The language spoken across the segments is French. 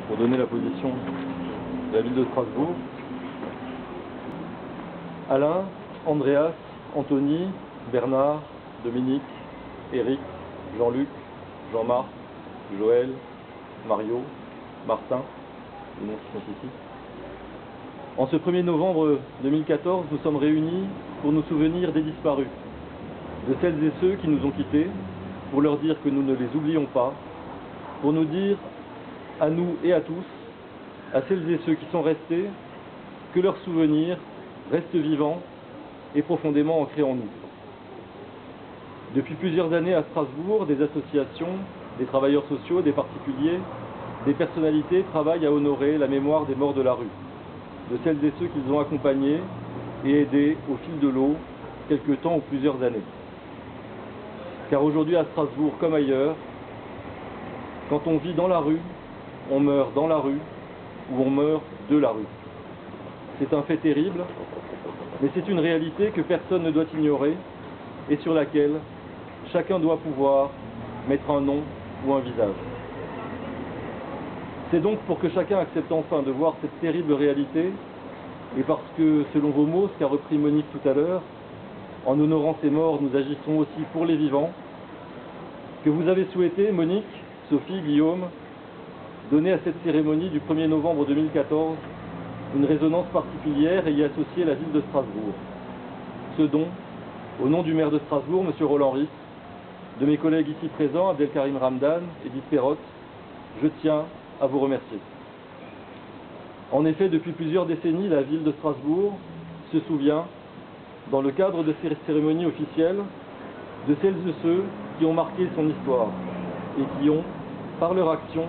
pour donner la position de la ville de Strasbourg. Alain, Andreas, Anthony, Bernard, Dominique, Eric, Jean-Luc, Jean-Marc, Joël, Mario, Martin, les noms qui sont ici. En ce 1er novembre 2014, nous sommes réunis pour nous souvenir des disparus, de celles et ceux qui nous ont quittés, pour leur dire que nous ne les oublions pas, pour nous dire à nous et à tous, à celles et ceux qui sont restés, que leurs souvenirs restent vivants et profondément ancrés en nous. Depuis plusieurs années à Strasbourg, des associations, des travailleurs sociaux, des particuliers, des personnalités travaillent à honorer la mémoire des morts de la rue, de celles et ceux qu'ils ont accompagnés et aidés au fil de l'eau, quelque temps ou plusieurs années. Car aujourd'hui à Strasbourg comme ailleurs, quand on vit dans la rue, on meurt dans la rue ou on meurt de la rue. C'est un fait terrible, mais c'est une réalité que personne ne doit ignorer et sur laquelle chacun doit pouvoir mettre un nom ou un visage. C'est donc pour que chacun accepte enfin de voir cette terrible réalité, et parce que, selon vos mots, ce qu'a repris Monique tout à l'heure, en honorant ces morts, nous agissons aussi pour les vivants, que vous avez souhaité, Monique, Sophie, Guillaume, donner à cette cérémonie du 1er novembre 2014 une résonance particulière et y associer la ville de Strasbourg. Ce dont, au nom du maire de Strasbourg, M. Roland Ris, de mes collègues ici présents, Abdelkarim Ramdan et Edith Perrotte, je tiens à vous remercier. En effet, depuis plusieurs décennies, la ville de Strasbourg se souvient, dans le cadre de ces cérémonies officielles, de celles et ceux qui ont marqué son histoire et qui ont, par leur action,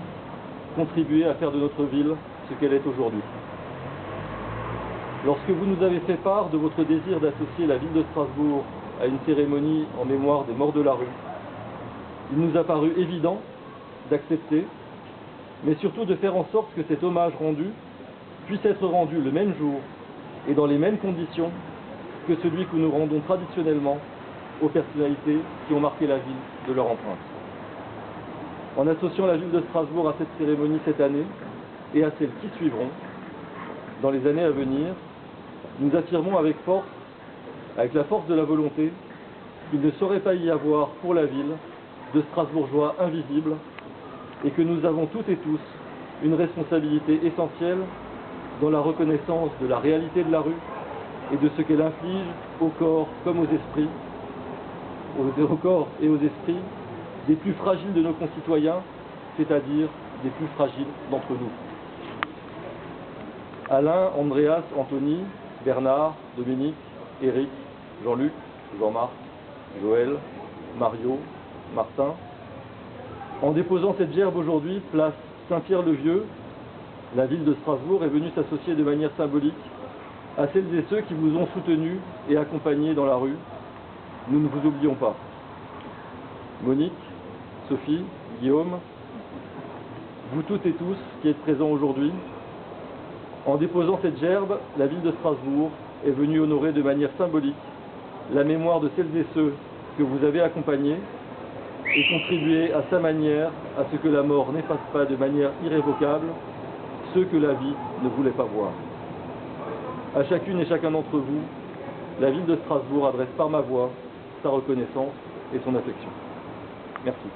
contribué à faire de notre ville ce qu'elle est aujourd'hui. Lorsque vous nous avez fait part de votre désir d'associer la ville de Strasbourg à une cérémonie en mémoire des morts de la rue, il nous a paru évident d'accepter, mais surtout de faire en sorte que cet hommage rendu puisse être rendu le même jour et dans les mêmes conditions que celui que nous rendons traditionnellement aux personnalités qui ont marqué la ville de leur empreinte. En associant la ville de Strasbourg à cette cérémonie cette année et à celles qui suivront dans les années à venir, nous affirmons avec force, avec la force de la volonté, qu'il ne saurait pas y avoir pour la ville de Strasbourgeois invisibles et que nous avons toutes et tous une responsabilité essentielle dans la reconnaissance de la réalité de la rue et de ce qu'elle inflige au corps comme aux esprits, au corps et aux esprits des plus fragiles de nos concitoyens, c'est-à-dire des plus fragiles d'entre nous. Alain, Andreas, Anthony, Bernard, Dominique, Eric, Jean-Luc, Jean-Marc, Joël, Mario, Martin. En déposant cette gerbe aujourd'hui, place Saint-Pierre-le-Vieux, la ville de Strasbourg est venue s'associer de manière symbolique à celles et ceux qui vous ont soutenus et accompagnés dans la rue. Nous ne vous oublions pas. Monique, Sophie, Guillaume, vous toutes et tous qui êtes présents aujourd'hui, en déposant cette gerbe, la ville de Strasbourg est venue honorer de manière symbolique la mémoire de celles et ceux que vous avez accompagnés et contribuer à sa manière à ce que la mort n'efface pas de manière irrévocable ceux que la vie ne voulait pas voir. À chacune et chacun d'entre vous, la ville de Strasbourg adresse par ma voix sa reconnaissance et son affection. Merci.